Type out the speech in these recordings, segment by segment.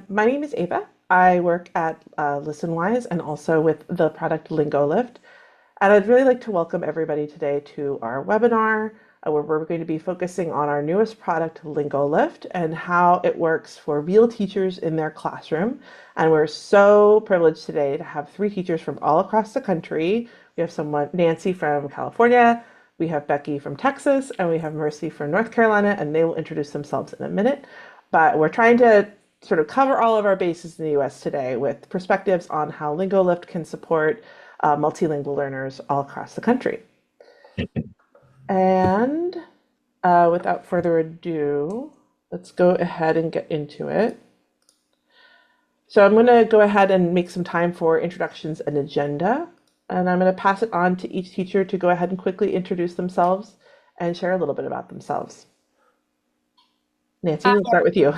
My name is Ava. I work at ListenWise and also with the product Lingolift. And I'd really like to welcome everybody today to our webinar where we're going to be focusing on our newest product, Lingolift, and how it works for real teachers in their classroom. And we're so privileged today to have three teachers from all across the country. We have Nancy from California, we have Becky from Texas, and we have Mercy from North Carolina, and they will introduce themselves in a minute. But we're trying to sort of cover all of our bases in the US today with perspectives on how Lingolift can support multilingual learners all across the country. And without further ado, let's go ahead and get into it. So I'm going to go ahead and make some time for introductions and agenda. And I'm going to pass it on to each teacher to go ahead and quickly introduce themselves and share a little bit about themselves. Nancy, we'll start with you.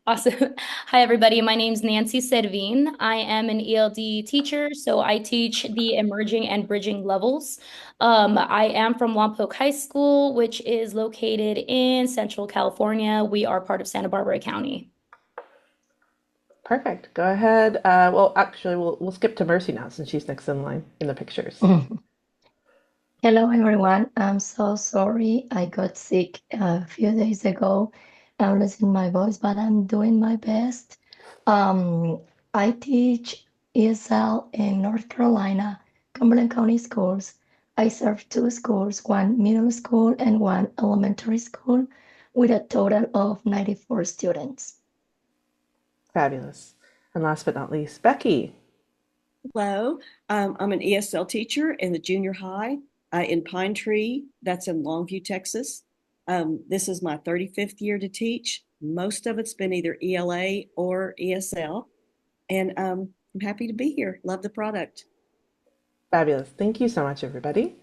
Awesome. Hi, everybody. My name is Nancy Servin. I am an ELD teacher, so I teach the emerging and bridging levels. I am from Lompoc High School, which is located in Central California. We are part of Santa Barbara County. Perfect. Go ahead. Well, actually, we'll skip to Mercy now since she's next in line in the pictures. Hello, everyone. I'm so sorry I got sick a few days ago. I'm losing my voice, but I'm doing my best. I teach ESL in North Carolina, Cumberland County Schools. I serve two schools, one middle school and one elementary school, with a total of 94 students. Fabulous. And last but not least, Becky. Hello, I'm an ESL teacher in the junior high in Pine Tree. That's in Longview, Texas. This is my 35th year to teach. Most of it's been either ELA or ESL. And I'm happy to be here. Love the product. Fabulous. Thank you so much, everybody.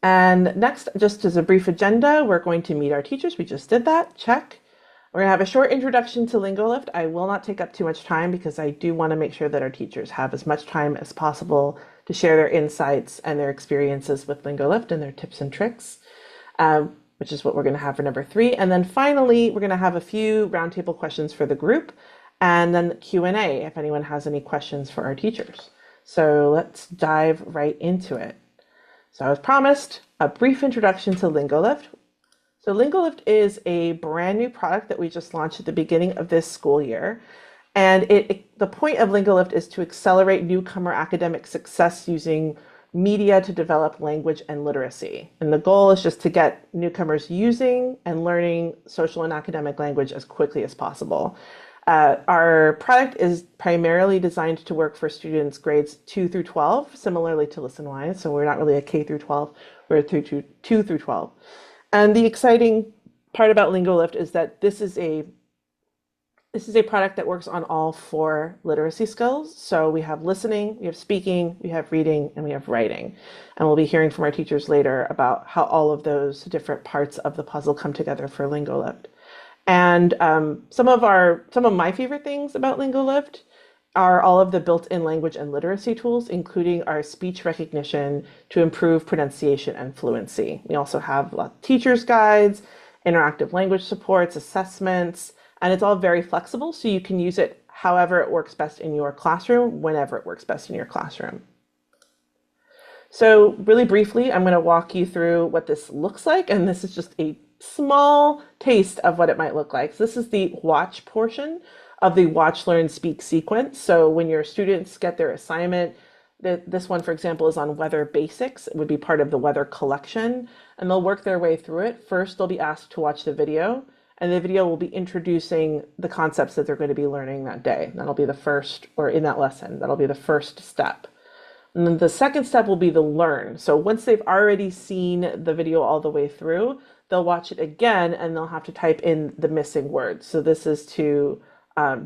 And next, just as a brief agenda, we're going to meet our teachers. We just did that. Check. We're going to have a short introduction to Lingolift. I will not take up too much time because I do want to make sure that our teachers have as much time as possible to share their insights and their experiences with Lingolift and their tips and tricks, which is what we're going to have for number 3. And then finally, we're going to have a few roundtable questions for the group and then Q&A if anyone has any questions for our teachers. So let's dive right into it. So as promised, a brief introduction to Lingolift. So Lingolift is a brand new product that we just launched at the beginning of this school year. And the point of Lingolift is to accelerate newcomer academic success using media to develop language and literacy. And the goal is just to get newcomers using and learning social and academic language as quickly as possible. Our product is primarily designed to work for students grades 2 through 12, similarly to ListenWise. So we're not really a K through 12, we're 2 through 12. And the exciting part about Lingolift is that this is a product that works on all 4 literacy skills. So we have listening, we have speaking, we have reading, and we have writing. And we'll be hearing from our teachers later about how all of those different parts of the puzzle come together for Lingolift. And some of my favorite things about Lingolift are all of the built-in language and literacy tools, including our speech recognition to improve pronunciation and fluency. We also have teachers' guides, interactive language supports, assessments, and it's all very flexible, so you can use it however it works best in your classroom, whenever it works best in your classroom. So really briefly, I'm going to walk you through what this looks like, and this is just a small taste of what it might look like. So this is the watch portion of the watch, learn, speak sequence. So when your students get their assignment, this one, for example, is on weather basics. It would be part of the weather collection, and they'll work their way through it. First, they'll be asked to watch the video, and the video will be introducing the concepts that they're going to be learning that day. That'll be the first, or in that lesson, that'll be the first step. And then the second step will be the learn. So once they've already seen the video all the way through, they'll watch it again and they'll have to type in the missing words. So this is to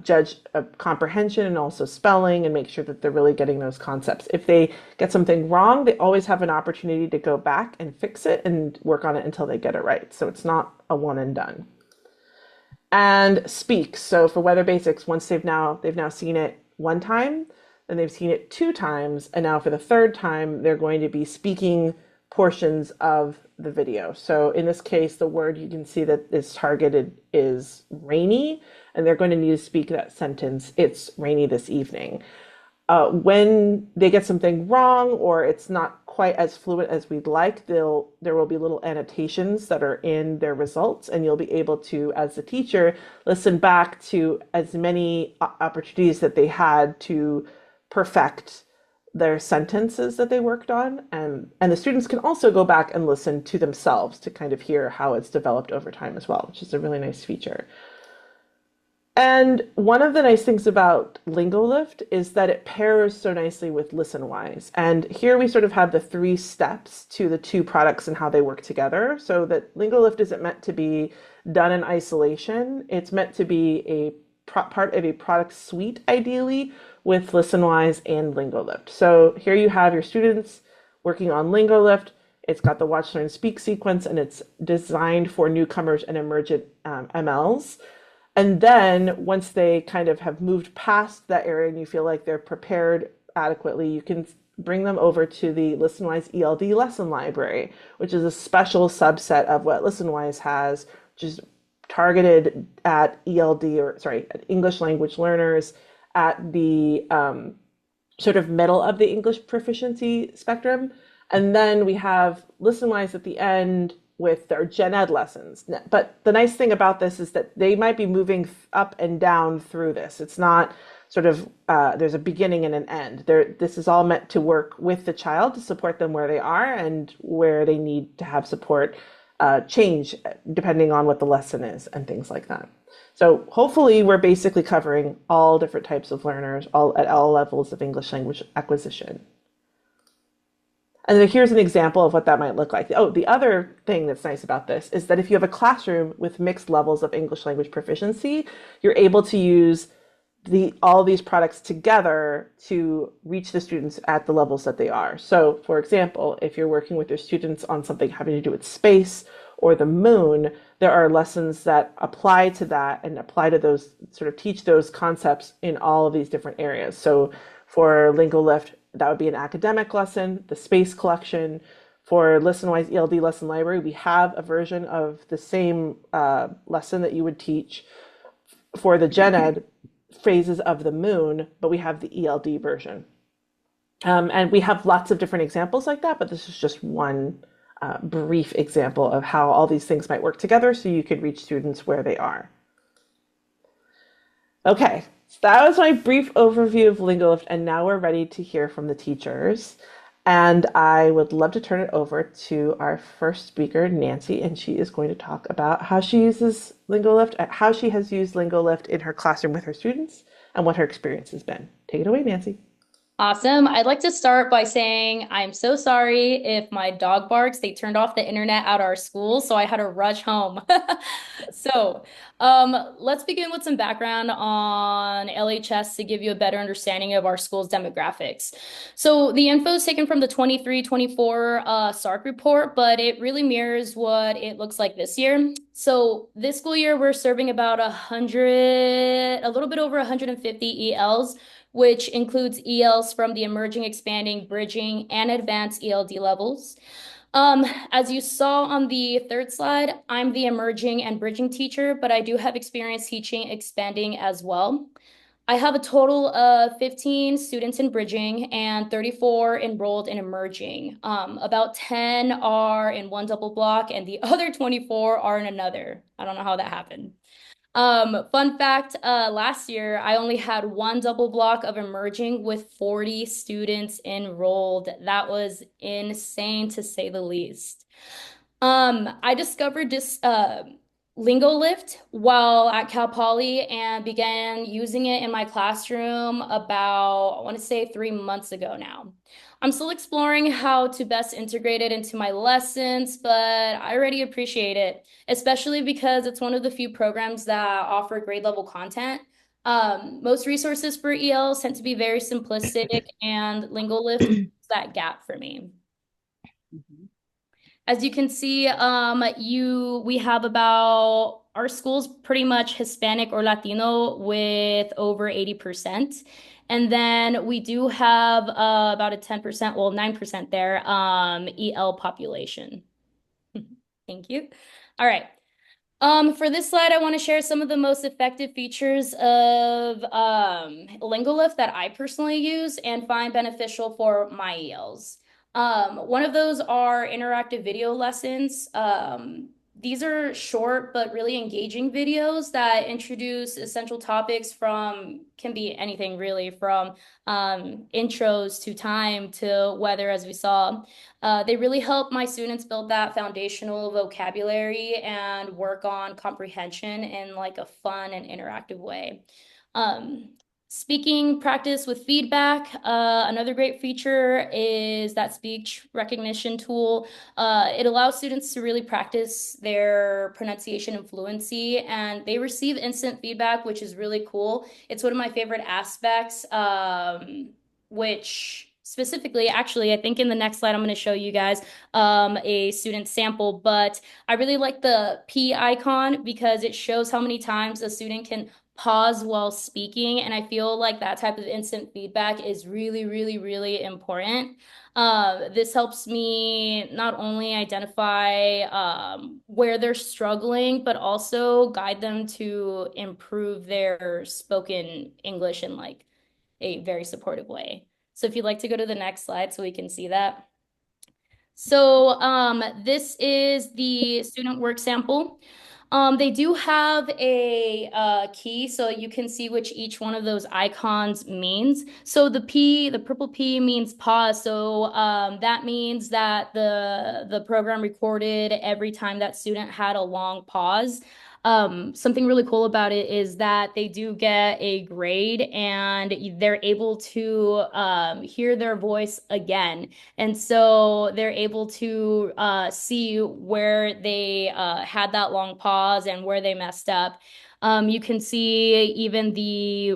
judge comprehension and also spelling and make sure that they're really getting those concepts. If they get something wrong, they always have an opportunity to go back and fix it and work on it until they get it right. So it's not a one and done. And speak. So for weather basics, once they've now seen it one time, then they've seen it 2 times, and now for the 3rd time, they're going to be speaking portions of the video. So in this case, the word you can see that is targeted is rainy, and they're going to need to speak that sentence, "It's rainy this evening." When they get something wrong or it's not quite as fluent as we'd like, there will be little annotations that are in their results, and you'll be able to, as the teacher, listen back to as many opportunities that they had to perfect their sentences that they worked on, and the students can also go back and listen to themselves to kind of hear how it's developed over time as well, which is a really nice feature. And one of the nice things about Lingolift is that it pairs so nicely with ListenWise. And here we sort of have the 3 steps to the 2 products and how they work together. So that Lingolift isn't meant to be done in isolation. It's meant to be a part of a product suite, ideally, with ListenWise and Lingolift. So here you have your students working on Lingolift. It's got the Watch, Learn, Speak sequence, and it's designed for newcomers and emergent MLs. And then once they kind of have moved past that area and you feel like they're prepared adequately, you can bring them over to the ListenWise ELD lesson library, which is a special subset of what ListenWise has, which is targeted at at English language learners at the sort of middle of the English proficiency spectrum. And then we have ListenWise at the end with their gen ed lessons. But the nice thing about this is that they might be moving up and down through this. It's not sort of, there's a beginning and an end. This is all meant to work with the child to support them where they are and where they need to have support change depending on what the lesson is and things like that. So hopefully we're basically covering all different types of learners at all levels of English language acquisition. And then here's an example of what that might look like. Oh, the other thing that's nice about this is that if you have a classroom with mixed levels of English language proficiency, you're able to use all these products together to reach the students at the levels that they are. So for example, if you're working with your students on something having to do with space or the moon, there are lessons that apply to that and apply to those, sort of teach those concepts in all of these different areas. So for Lingolift, that would be an academic lesson, the space collection. For ListenWise ELD lesson library, we have a version of the same lesson that you would teach for the gen ed phases of the moon, but we have the ELD version. And we have lots of different examples like that, but this is just one brief example of how all these things might work together so you could reach students where they are. Okay, so that was my brief overview of Lingolift, and now we're ready to hear from the teachers. And I would love to turn it over to our first speaker, Nancy, and she is going to talk about how she uses Lingolift, how she has used Lingolift in her classroom with her students, and what her experience has been. Take it away, Nancy. Awesome. I'd like to start by saying I'm so sorry if my dog barks. They turned off the internet at our school, so I had to rush home. So let's begin with some background on LHS to give you a better understanding of our school's demographics. So the info is taken from the 23-24 SARC report, but it really mirrors what it looks like this year. So this school year, we're serving about a little bit over 150 ELs, which includes ELs from the emerging, expanding, bridging, and advanced ELD levels. As you saw on the third slide, I'm the emerging and bridging teacher, but I do have experience teaching expanding as well. I have a total of 15 students in bridging and 34 enrolled in emerging. About 10 are in one double block and the other 24 are in another. I don't know how that happened. Fun fact, last year I only had one double block of emerging with 40 students enrolled. That was insane to say the least. I discovered this Lingolift while at Cal Poly and began using it in my classroom about, I want to say 3 months ago now. I'm still exploring how to best integrate it into my lessons, but I already appreciate it, especially because it's one of the few programs that offer grade level content. Most resources for ELs tend to be very simplistic, and Lingolift fills that gap for me. As you can see, we have about, our school's pretty much Hispanic or Latino with over 80%. And then we do have about a 10%, well, 9% there, EL population. Thank you. All right. For this slide, I want to share some of the most effective features of Lingolift that I personally use and find beneficial for my ELs. One of those are interactive video lessons. These are short but really engaging videos that introduce essential topics can be anything really, from intros to time to weather, as we saw. They really help my students build that foundational vocabulary and work on comprehension in like a fun and interactive way. Speaking practice with feedback. Another great feature is that speech recognition tool. It allows students to really practice their pronunciation and fluency, and they receive instant feedback, which is really cool. It's one of my favorite aspects, which specifically, actually, I think in the next slide, I'm going to show you guys a student sample, but I really like the P icon because it shows how many times a student can pause while speaking. And I feel like that type of instant feedback is really, really, really important. This helps me not only identify where they're struggling, but also guide them to improve their spoken English in like a very supportive way. So if you'd like to go to the next slide so we can see that. So this is the student work sample. They do have a key, so you can see which each one of those icons means. So the purple P means pause. So that means that the program recorded every time that student had a long pause. Something really cool about it is that they do get a grade and they're able to hear their voice again. And so they're able to see where they had that long pause and where they messed up. You can see even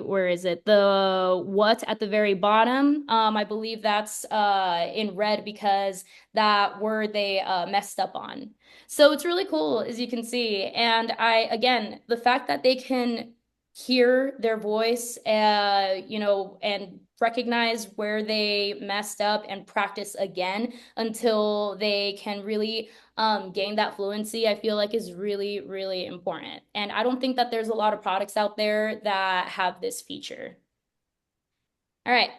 where is it? The what at the very bottom. I believe that's in red because that word they messed up on. So it's really cool, as you can see. And again, the fact that they can hear their voice, and recognize where they messed up and practice again until they can really gain that fluency, I feel like is really, really important. And I don't think that there's a lot of products out there that have this feature. All right.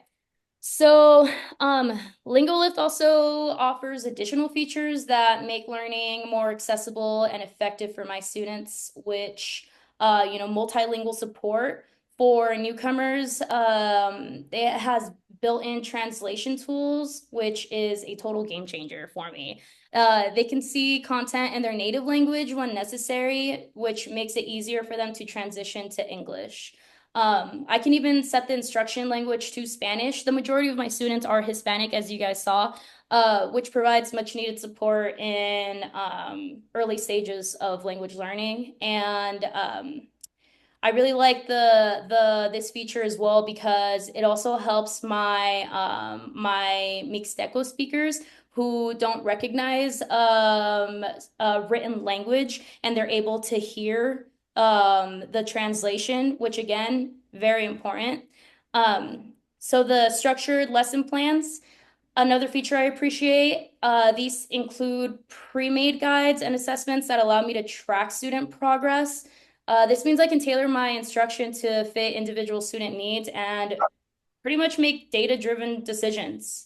So Lingolift also offers additional features that make learning more accessible and effective for my students, which, multilingual support for newcomers. It has built-in translation tools, which is a total game changer for me. They can see content in their native language when necessary, which makes it easier for them to transition to English. I can even set the instruction language to Spanish. The majority of my students are Hispanic, as you guys saw, which provides much needed support in early stages of language learning. And I really like this feature as well because it also helps my my Mixteco speakers who don't recognize written language, and they're able to hear the translation, which again, very important. So the structured lesson plans, another feature I appreciate. These include pre-made guides and assessments that allow me to track student progress. This means I can tailor my instruction to fit individual student needs and pretty much make data-driven decisions.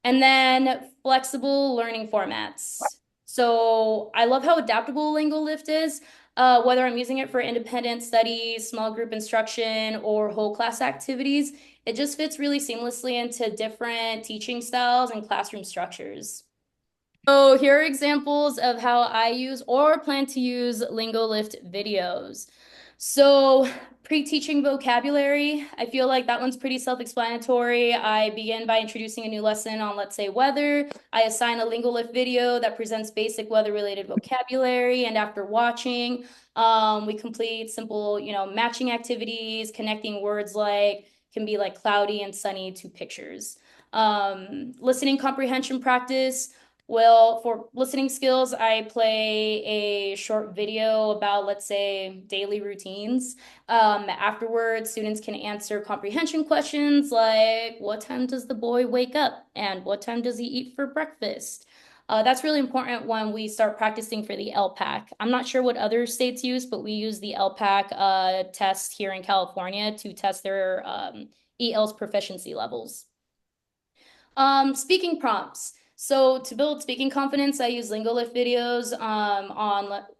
And then flexible learning formats. So I love how adaptable Lingolift is, whether I'm using it for independent studies, small group instruction, or whole class activities. It just fits really seamlessly into different teaching styles and classroom structures. So here are examples of how I use or plan to use Lingolift videos. So pre-teaching vocabulary, I feel like that one's pretty self-explanatory. I begin by introducing a new lesson on, let's say, weather. I assign a Lingolift video that presents basic weather-related vocabulary, and after watching, we complete simple, matching activities, connecting words can be like cloudy and sunny to pictures. Listening comprehension practice. Well, for listening skills, I play a short video about, let's say, daily routines. Afterwards, students can answer comprehension questions like, what time does the boy wake up? And what time does he eat for breakfast? That's really important when we start practicing for the LPAC. I'm not sure what other states use, but we use the LPAC test here in California to test their EL's proficiency levels. Speaking prompts. So to build speaking confidence, I use Lingolift videos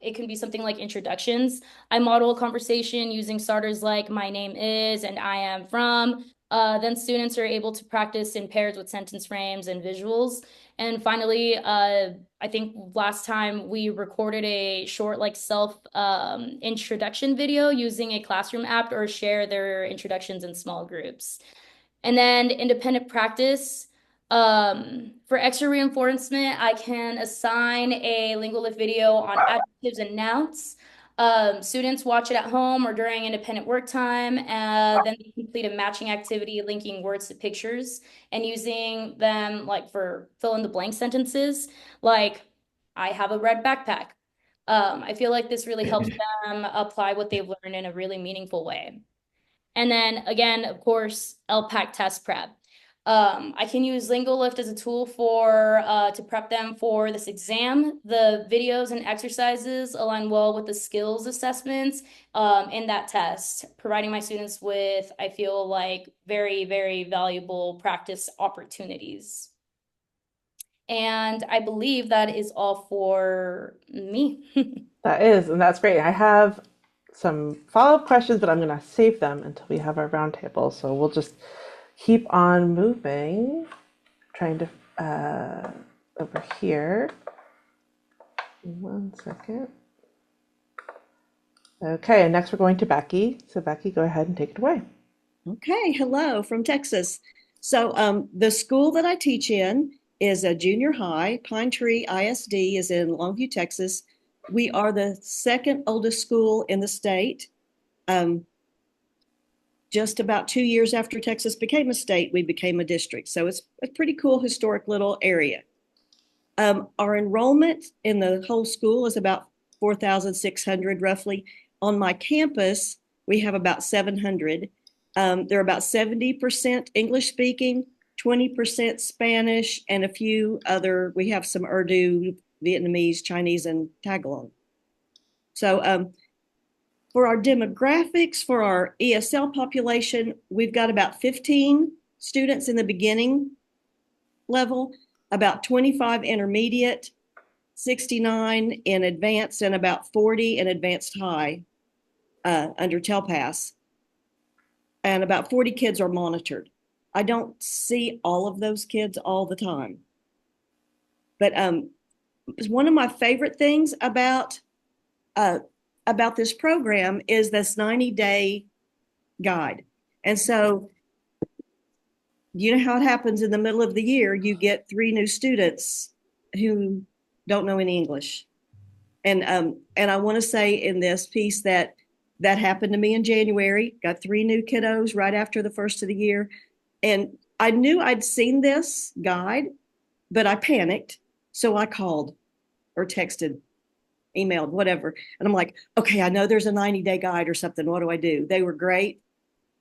it can be something like introductions. I model a conversation using starters like my name is and I am from. Then students are able to practice in pairs with sentence frames and visuals. And finally, I think last time we recorded a short like self introduction video using a classroom app or share their introductions in small groups. And then independent practice. For extra reinforcement, I can assign a Lingolift video on adjectives and nouns. Students watch it at home or during independent work time, and then they complete a matching activity linking words to pictures and using them like for fill in the blank sentences, like I have a red backpack. I feel like this really helps them apply what they've learned in a really meaningful way. And then again, of course, LPAC test prep. I can use Lingolift as a tool for to prep them for this exam. The videos and exercises align well with the skills assessments in that test, providing my students with, I feel like, very, very valuable practice opportunities. And I believe that is all for me. That is, and that's great. I have some follow-up questions, but I'm going to save them until we have our roundtable. So we'll just keep on moving, trying to over here. 1 second. Okay, and next we're going to Becky. So Becky, go ahead and take it away. Okay, hello from Texas. So the school that I teach in is a junior high. Pine Tree ISD is in Longview, Texas. We are the second oldest school in the state. Just about 2 years after Texas became a state, we became a district. So it's a pretty cool historic little area. Our enrollment in the whole school is about 4,600 roughly. On my campus, we have about 700. They're about 70% English speaking, 20% Spanish, and a few other, we have some Urdu, Vietnamese, Chinese, and Tagalog. So for our demographics, for our ESL population, we've got about 15 students in the beginning level, about 25 intermediate, 69 in advanced, and about 40 in advanced high under TELPAS. And about 40 kids are monitored. I don't see all of those kids all the time. But one of my favorite things about this program is this 90-day guide. And so, you know how it happens in the middle of the year, you get 3 new students who don't know any English. And I want to say in this piece that happened to me in January, got 3 new kiddos right after the first of the year. And I knew I'd seen this guide, but I panicked. So I called or texted, emailed, whatever. And I'm like, okay, I know there's a 90-day guide or something. What do I do? They were great.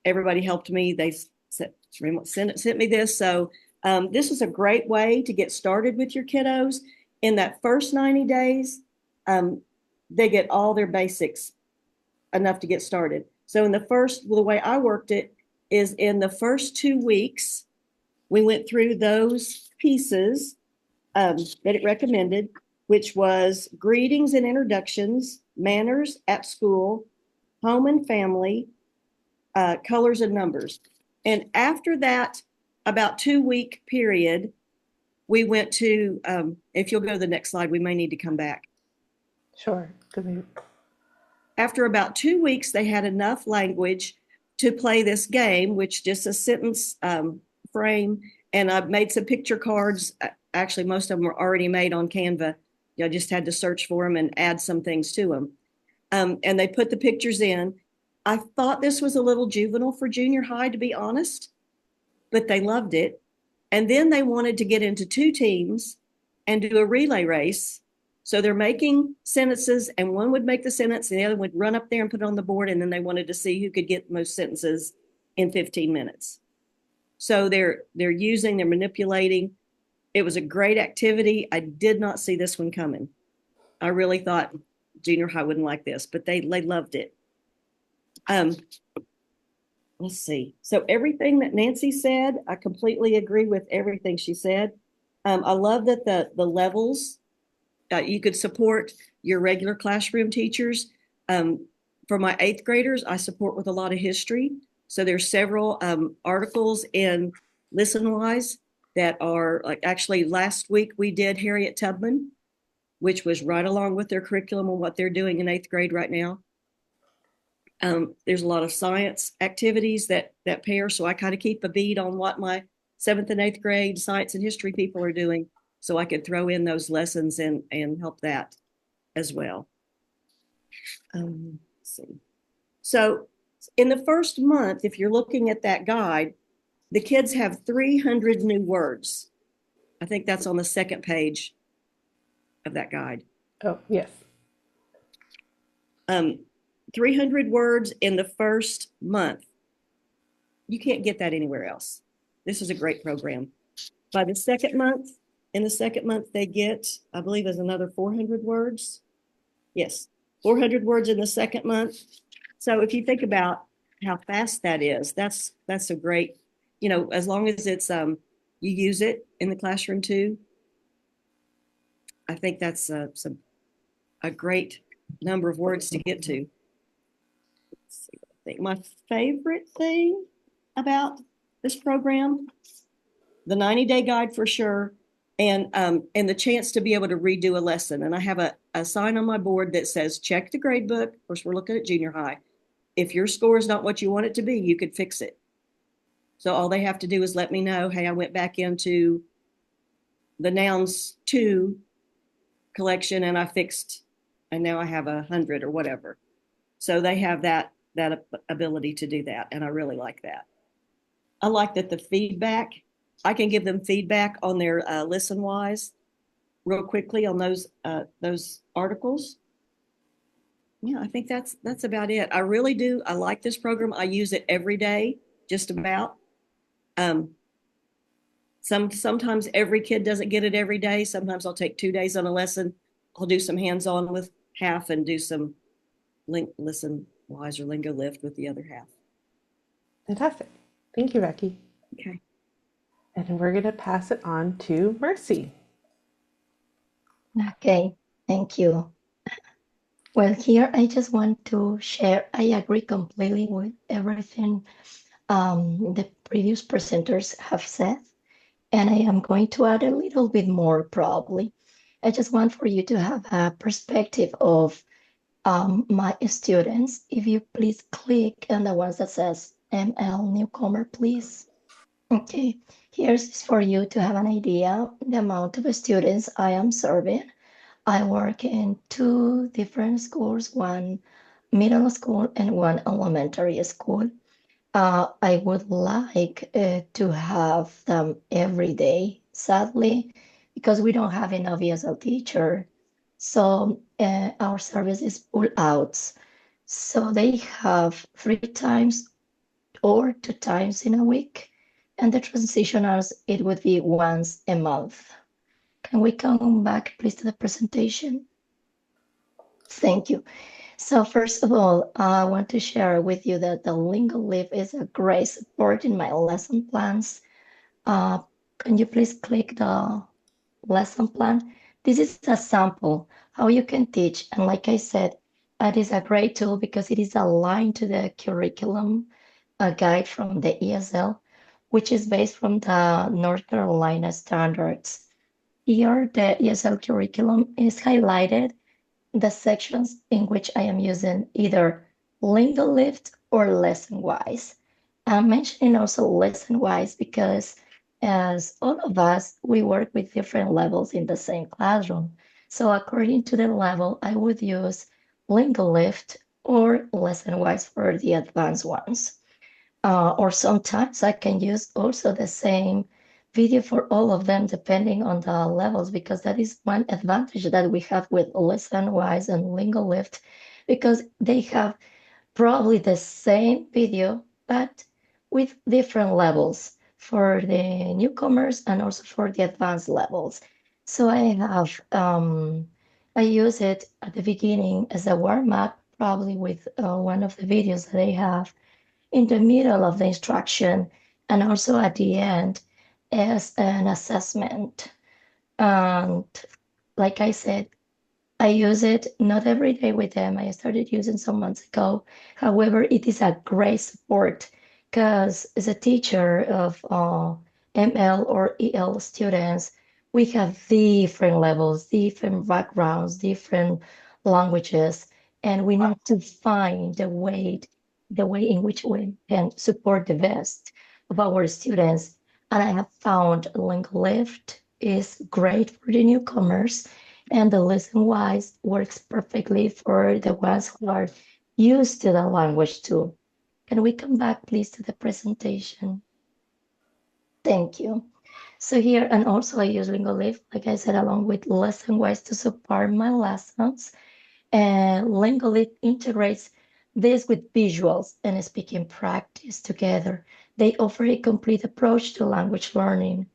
Everybody helped me. They sent me this. So this is a great way to get started with your kiddos. In that first 90 days, they get all their basics enough to get started. So the way I worked it is in the first 2 weeks, we went through those pieces that it recommended, which was greetings and introductions, manners at school, home and family, colors and numbers. And after that, about 2-week period, we went to, if you'll go to the next slide, we may need to come back. Sure. Good move. After about 2 weeks, they had enough language to play this game, which just a sentence frame. And I made some picture cards. Actually, most of them were already made on Canva. I just had to search for them and add some things to them. And they put the pictures in. I thought this was a little juvenile for junior high, to be honest, but they loved it. And then they wanted to get into 2 teams and do a relay race. So they're making sentences, and one would make the sentence and the other would run up there and put it on the board, and then they wanted to see who could get the most sentences in 15 minutes. So they're manipulating. It was a great activity. I did not see this one coming. I really thought junior high wouldn't like this, but they loved it. Let's see. So everything that Nancy said, I completely agree with everything she said. I love that the levels, you could support your regular classroom teachers. For my 8th graders, I support with a lot of history. So there's several articles in ListenWise that are like, actually last week we did Harriet Tubman, which was right along with their curriculum and what they're doing in 8th grade right now. There's a lot of science activities that pair. So I kind of keep a bead on what my 7th and 8th grade science and history people are doing, so I could throw in those lessons and help that as well. Let's see. So in the first month, if you're looking at that guide, the kids have 300 new words. I think that's on the 2nd page of that guide. Oh, yes. 300 words in the first month. You can't get that anywhere else. This is a great program. By the 2nd month, in the 2nd month, they get, I believe, is another 400 words. Yes, 400 words in the 2nd month. So if you think about how fast that is, that's a great, as long as it's you use it in the classroom too. I think that's a great number of words to get to. Let's see what I think. My favorite thing about this program, the 90-day guide for sure, and the chance to be able to redo a lesson. And I have a sign on my board that says, check the grade book. Of course, we're looking at junior high. If your score is not what you want it to be, you could fix it. So all they have to do is let me know, hey, I went back into the nouns 2 collection and I fixed, and now I have 100 or whatever. So they have that ability to do that. And I really like that. I like that the feedback, I can give them feedback on their ListenWise real quickly on those articles. Yeah, I think that's about it. I really do. I like this program. I use it every day, just about. Sometimes every kid doesn't get it every day. Sometimes I'll take 2 days on a lesson. I'll do some hands-on with half and do some ListenWise or Lingolift with the other half. Fantastic. Thank you, Becky. Okay. And we're going to pass it on to Mercy. Okay, thank you. Well, here I just want to share, I agree completely with everything the previous presenters have said, and I am going to add a little bit more probably. I just want for you to have a perspective of my students. If you please click on the ones that says ML Newcomer, please. Okay, here's for you to have an idea the amount of students I am serving. I work in 2 different schools, one middle school and one elementary school. I would like to have them every day, sadly, because we don't have enough ESL teacher. So our service is pull outs. So they have 3 times or 2 times in a week. And the transitionals, it would be once a month. Can we come back, please, to the presentation? Thank you. So first of all, I want to share with you that the Lingolift is a great support in my lesson plans. Can you please click the lesson plan? This is a sample, how you can teach. And like I said, it is a great tool because it is aligned to the curriculum guide from the ESL, which is based from the North Carolina standards. Here, the ESL curriculum is highlighted, the sections in which I am using either Lingolift or LessonWise. I'm mentioning also LessonWise because as all of us, we work with different levels in the same classroom. So according to the level, I would use Lingolift or LessonWise for the advanced ones. Or sometimes I can use also the same video for all of them depending on the levels, because that is one advantage that we have with ListenWise and Lingolift, because they have probably the same video, but with different levels for the newcomers and also for the advanced levels. So I use it at the beginning as a warm-up, probably with one of the videos that I have in the middle of the instruction, and also at the end as an assessment. And like I said, I use it not every day with them. I started using some months ago. However, it is a great support because as a teacher of ML or EL students, we have different levels, different backgrounds, different languages, and we need to find the way in which we can support the best of our students. And I have found Lingolift is great for the newcomers, and the ListenWise works perfectly for the ones who are used to the language too. Can we come back, please, to the presentation? Thank you. So here, and also I use Lingolift, like I said, along with ListenWise to support my lessons. And Lingolift integrates this with visuals and speaking practice together. They offer a complete approach to language learning.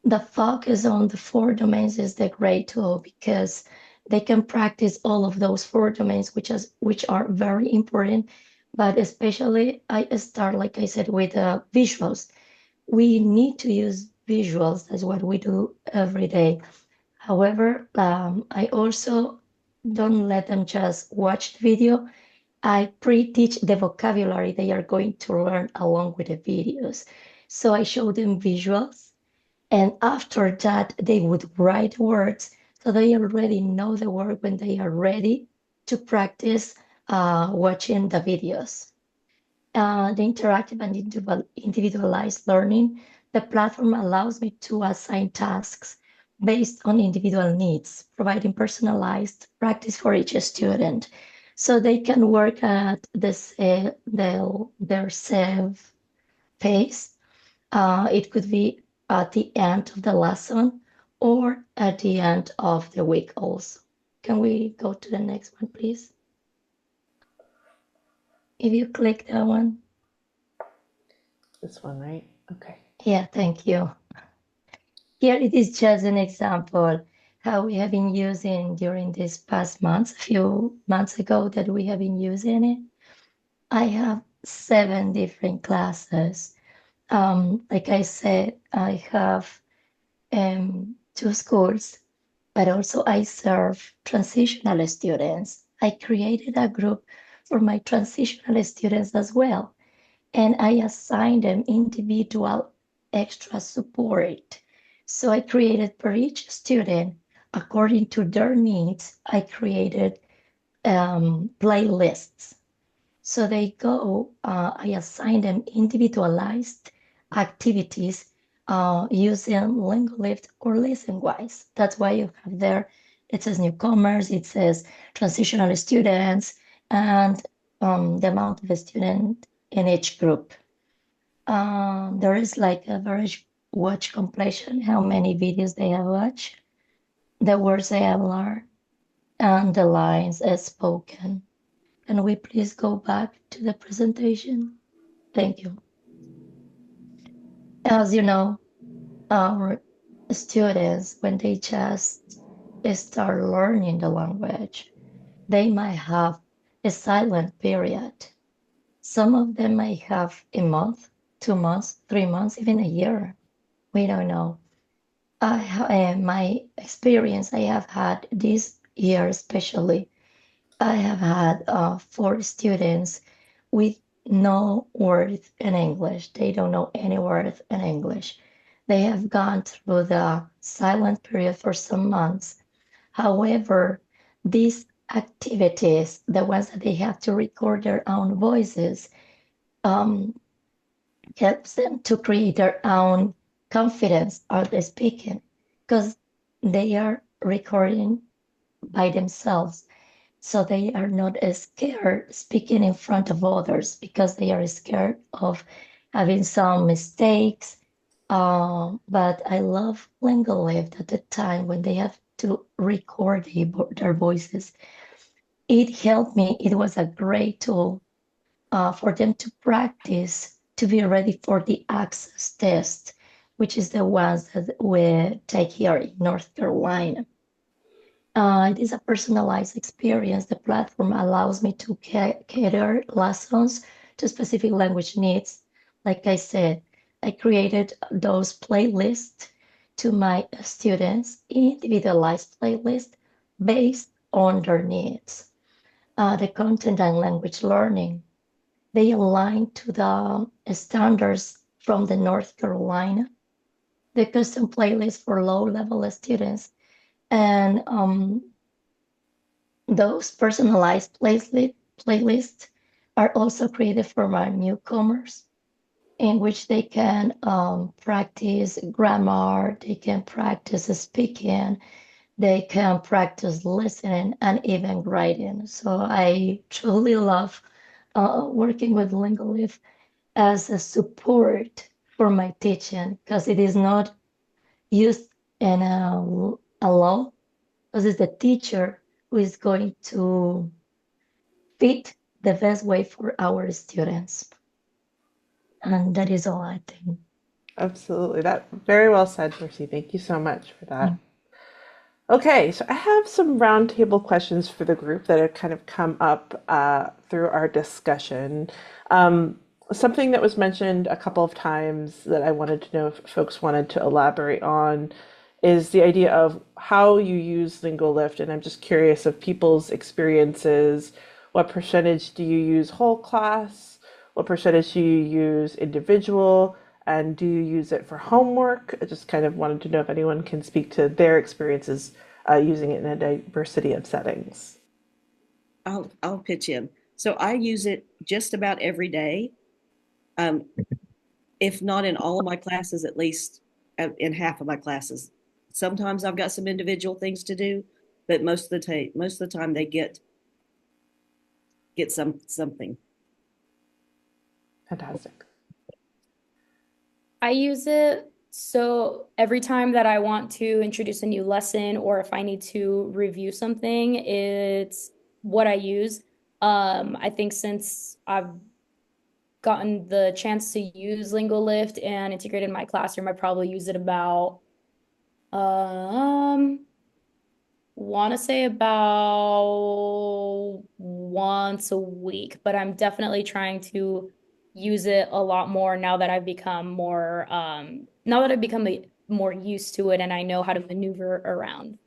The focus on the 4 domains is the great tool because they can practice all of those 4 domains, which are very important. But especially, I start, like I said, with visuals. We need to use visuals. That's what we do every day. However, I also don't let them just watch the video. I pre-teach the vocabulary they are going to learn along with the videos. So I show them visuals, and after that, they would write words, so they already know the word when they are ready to practice watching the videos. The interactive and individualized learning, the platform allows me to assign tasks based on individual needs, providing personalized practice for each student. So they can work at their safe pace. It could be at the end of the lesson or at the end of the week also. Can we go to the next one, please? If you click that one. This one, right? Okay. Yeah, thank you. Here it is just an example how we have been using during these past months, a few months ago that we have been using it. I have 7 different classes. Like I said, I have 2 schools, but also I serve transitional students. I created a group for my transitional students as well, and I assigned them individual extra support. So I created for each student, according to their needs, I created playlists. So they go, I assign them individualized activities using Lingolift or ListenWise. That's why you have there, it says newcomers, it says transitional students, and the amount of a student in each group. There is like average watch completion, how many videos they have watched, the words they have learned, and the lines as spoken. Can we please go back to the presentation? Thank you. As you know, our students, when they just start learning the language, they might have a silent period. Some of them might have a month, 2 months, 3 months, even a year. We don't know. My experience, I have had this year especially, I have had 4 students with no words in English. They don't know any words in English. They have gone through the silent period for some months. However, these activities, the ones that they have to record their own voices, helps them to create their own confidence of the speaking, because they are recording by themselves. So they are not as scared speaking in front of others because they are scared of having some mistakes, But I love Lingolift at the time when they have to record their voices. It helped me. It was a great tool for them to practice to be ready for the access test, which is the ones that we take here in North Carolina. It is a personalized experience. The platform allows me to cater lessons to specific language needs. Like I said, I created those playlists to my students, individualized playlists based on their needs. The content and language learning, they align to the standards from the North Carolina, the custom playlist for low-level students, and those personalized playlists are also created for my newcomers, in which they can practice grammar, they can practice speaking, they can practice listening, and even writing. So I truly love working with Lingolift as a support for my teaching, because it is not used in alone, because it's the teacher who is going to fit the best way for our students. And that is all, I think. Absolutely. That very well said, Mercy. Thank you so much for that. Yeah. Okay, so I have some roundtable questions for the group that have kind of come up through our discussion. Something that was mentioned a couple of times that I wanted to know if folks wanted to elaborate on is the idea of how you use Lingolift. And I'm just curious of people's experiences. What percentage do you use whole class? What percentage do you use individual? And do you use it for homework? I just kind of wanted to know if anyone can speak to their experiences using it in a diversity of settings. I'll pitch in. So I use it just about every day. If not in all of my classes, at least in half of my classes. Sometimes I've got some individual things to do, but most of the time they get something. Fantastic. I use it so every time that I want to introduce a new lesson or if I need to review something, it's what I use. I think since I've gotten the chance to use Lingolift and integrate it in my classroom, I probably use it about want to say about once a week, but I'm definitely trying to use it a lot more now that I've become more more used to it and I know how to maneuver around.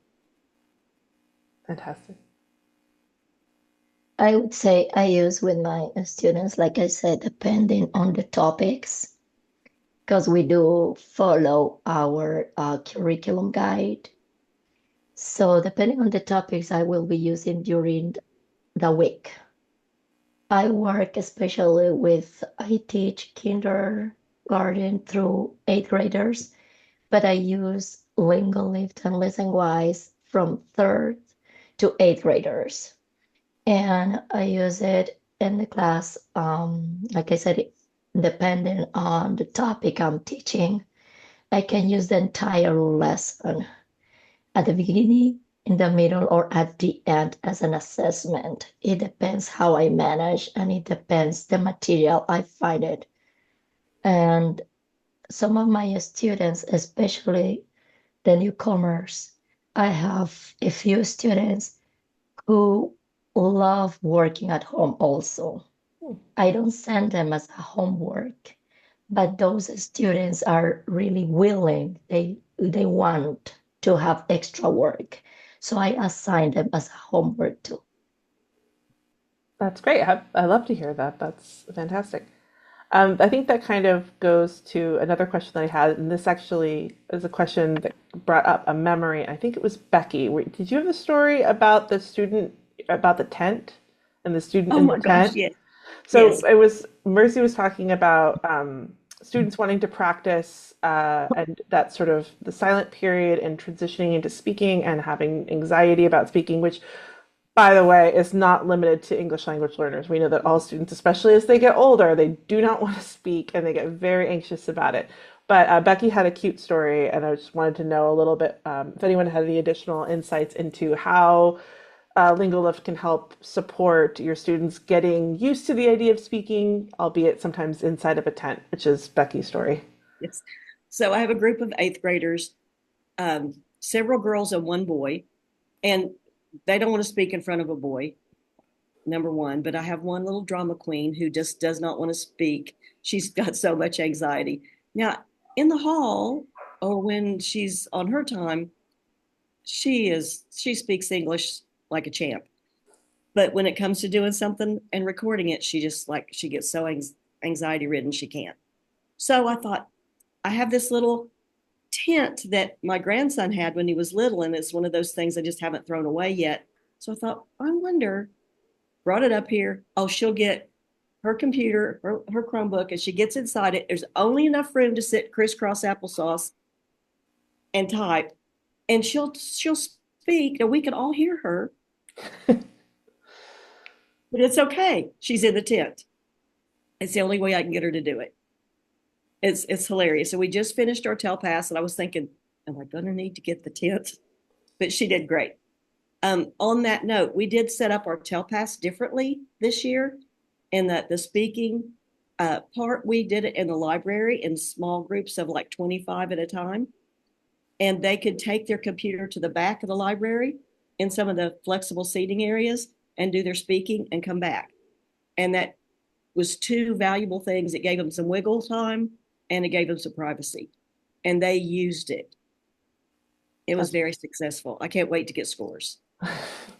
Fantastic. I would say I use with my students, like I said, depending on the topics, because we do follow our curriculum guide. So depending on the topics I will be using during the week. I work especially I teach kindergarten through 8th graders, but I use Lingolift and ListenWise from 3rd to 8th graders. And I use it in the class, like I said, depending on the topic I'm teaching, I can use the entire lesson at the beginning, in the middle, or at the end as an assessment. It depends how I manage, and it depends the material I find it. And some of my students, especially the newcomers, I have a few students who love working at home also. I don't send them as a homework, but those students are really willing. They want to have extra work. So I assign them as a homework too. That's great. I love to hear that. That's fantastic. I think that kind of goes to another question that I had, and this actually is a question that brought up a memory. I think it was Becky. Did you have a story about the student, about the tent and the student Oh in my the gosh, tent? yes. So Yes. it was Mercy was talking about students wanting to practice and that sort of the silent period and transitioning into speaking and having anxiety about speaking, which by the way, is not limited to English language learners. We know that all students, especially as they get older, they do not want to speak and they get very anxious about it. But Becky had a cute story, and I just wanted to know a little bit if anyone had any additional insights into how Lingolift can help support your students getting used to the idea of speaking, albeit sometimes inside of a tent, which is Becky's story. Yes. So I have a group of eighth graders, several girls and one boy, and they don't want to speak in front of a boy, number one. But I have one little drama queen who just does not want to speak. She's got so much anxiety. Now, in the hall or when she's on her time, she speaks English like a champ. But when it comes to doing something and recording it, she gets so anxiety ridden she can't. So I thought, I have this little tent that my grandson had when he was little, and it's one of those things I just haven't thrown away yet. So I thought, I wonder, brought it up here. Oh, she'll get her computer, her Chromebook, and she gets inside it. There's only enough room to sit crisscross applesauce and type, and she'll speak, and we can all hear her. But it's okay. She's in the tent. It's the only way I can get her to do it. It's hilarious. So we just finished our TELPAS, and I was thinking, am I going to need to get the tent? But she did great. On that note, we did set up our TELPAS differently this year. In the speaking part, we did it in the library in small groups of like 25 at a time. And they could take their computer to the back of the library in some of the flexible seating areas and do their speaking and come back. And that was two valuable things. It gave them some wiggle time and it gave them some privacy. And they used it. It was very successful. I can't wait to get scores.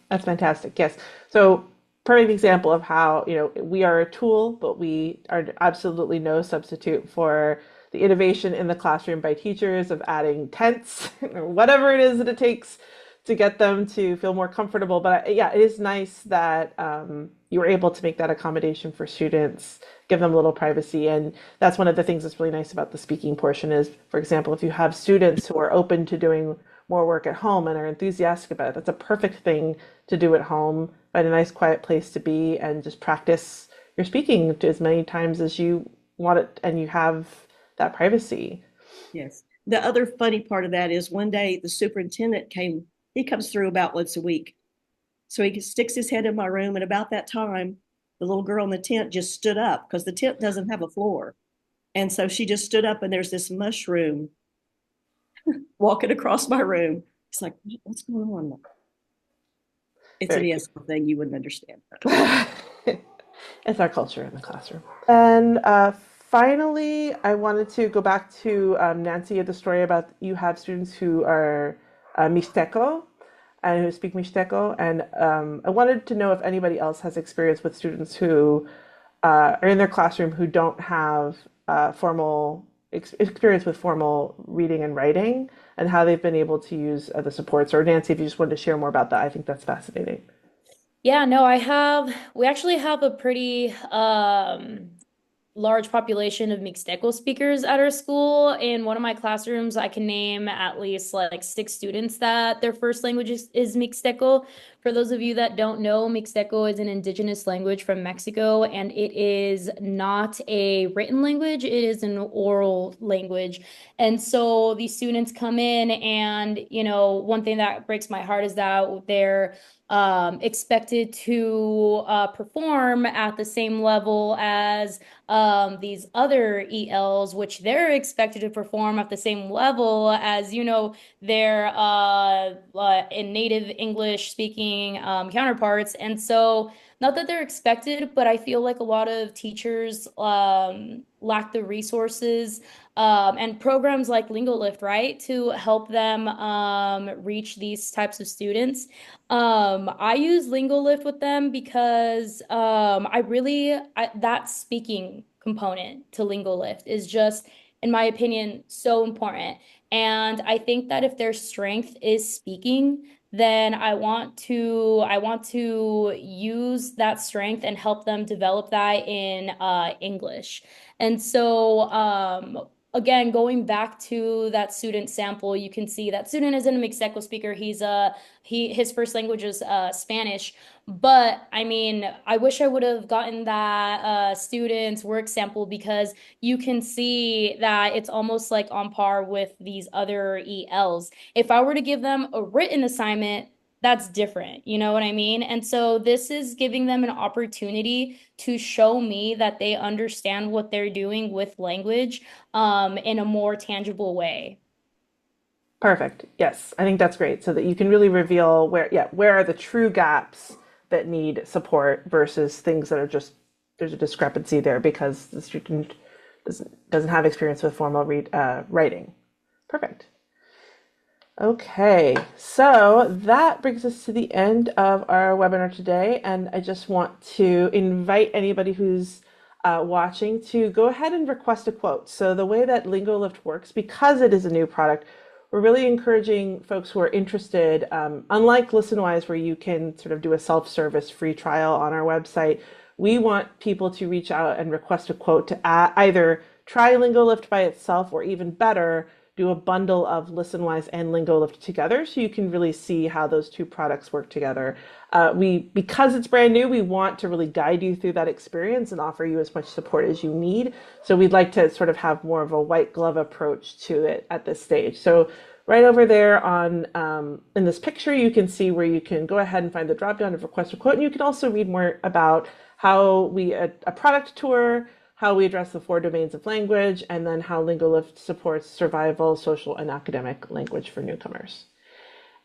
That's fantastic. Yes. So perfect example of how, we are a tool, but we are absolutely no substitute for the innovation in the classroom by teachers of adding tents or whatever it is that it takes to get them to feel more comfortable. But yeah, it is nice that you were able to make that accommodation for students, give them a little privacy. And that's one of the things that's really nice about the speaking portion is, for example, if you have students who are open to doing more work at home and are enthusiastic about it, that's a perfect thing to do at home. Find a nice quiet place to be and just practice your speaking as many times as you want it, and you have that privacy. Yes. The other funny part of that is one day the superintendent he comes through about once a week. So he sticks his head in my room, and about that time, the little girl in the tent just stood up because the tent doesn't have a floor. And so she just stood up, and there's this mushroom walking across my room. It's like, what's going on? It's an ESL thing you wouldn't understand. It's our culture in the classroom. And finally, I wanted to go back to Nancy, the story about you have students who are Mixteco and who speak Mixteco. And I wanted to know if anybody else has experience with students who are in their classroom who don't have formal experience with formal reading and writing, and how they've been able to use the supports. Or Nancy, if you just wanted to share more about that, I think that's fascinating. Yeah, no, we actually have a pretty large population of Mixteco speakers at our school. In one of my classrooms, I can name at least like 6 students that their first language is Mixteco. For those of you that don't know, Mixteco is an indigenous language from Mexico, and it is not a written language, it is an oral language. And so these students come in, and one thing that breaks my heart is that they're expected to perform at the same level as these other ELs, which they're expected to perform at the same level as, their in native English speaking counterparts. And so, not that they're expected, but I feel like a lot of teachers lack the resources and programs like Lingolift, right, to help them reach these types of students. I use Lingolift with them because that speaking component to Lingolift is just, in my opinion, so important. And I think that if their strength is speaking, then I want to use that strength and help them develop that in English. And so again, going back to that student sample, you can see that student isn't a Mixteco speaker. His first language is Spanish. But I mean, I wish I would have gotten that student's work sample, because you can see that it's almost like on par with these other ELs. If I were to give them a written assignment, that's different. You know what I mean? And so this is giving them an opportunity to show me that they understand what they're doing with language in a more tangible way. Perfect. Yes, I think that's great. So that you can really reveal where are the true gaps that need support versus things that are just, there's a discrepancy there because the student doesn't have experience with formal writing. Perfect. Okay, so that brings us to the end of our webinar today, and I just want to invite anybody who's watching to go ahead and request a quote. So the way that Lingolift works, because it is a new product, we're really encouraging folks who are interested, unlike ListenWise, where you can sort of do a self-service free trial on our website, we want people to reach out and request a quote to either try Lingolift by itself, or even better, do a bundle of ListenWise and Lingolift together so you can really see how those two products work together. Because it's brand new, we want to really guide you through that experience and offer you as much support as you need. So we'd like to sort of have more of a white glove approach to it at this stage. So right over there on in this picture, you can see where you can go ahead and find the dropdown of request a quote, and you can also read more about how a product tour, how we address the 4 domains of language, and then how Lingolift supports survival, social, and academic language for newcomers.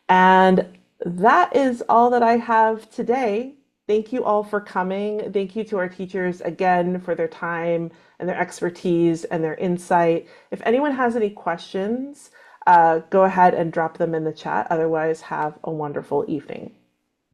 And that is all that I have today. Thank you all for coming. Thank you to our teachers again for their time and their expertise and their insight. If anyone has any questions, go ahead and drop them in the chat. Otherwise, have a wonderful evening.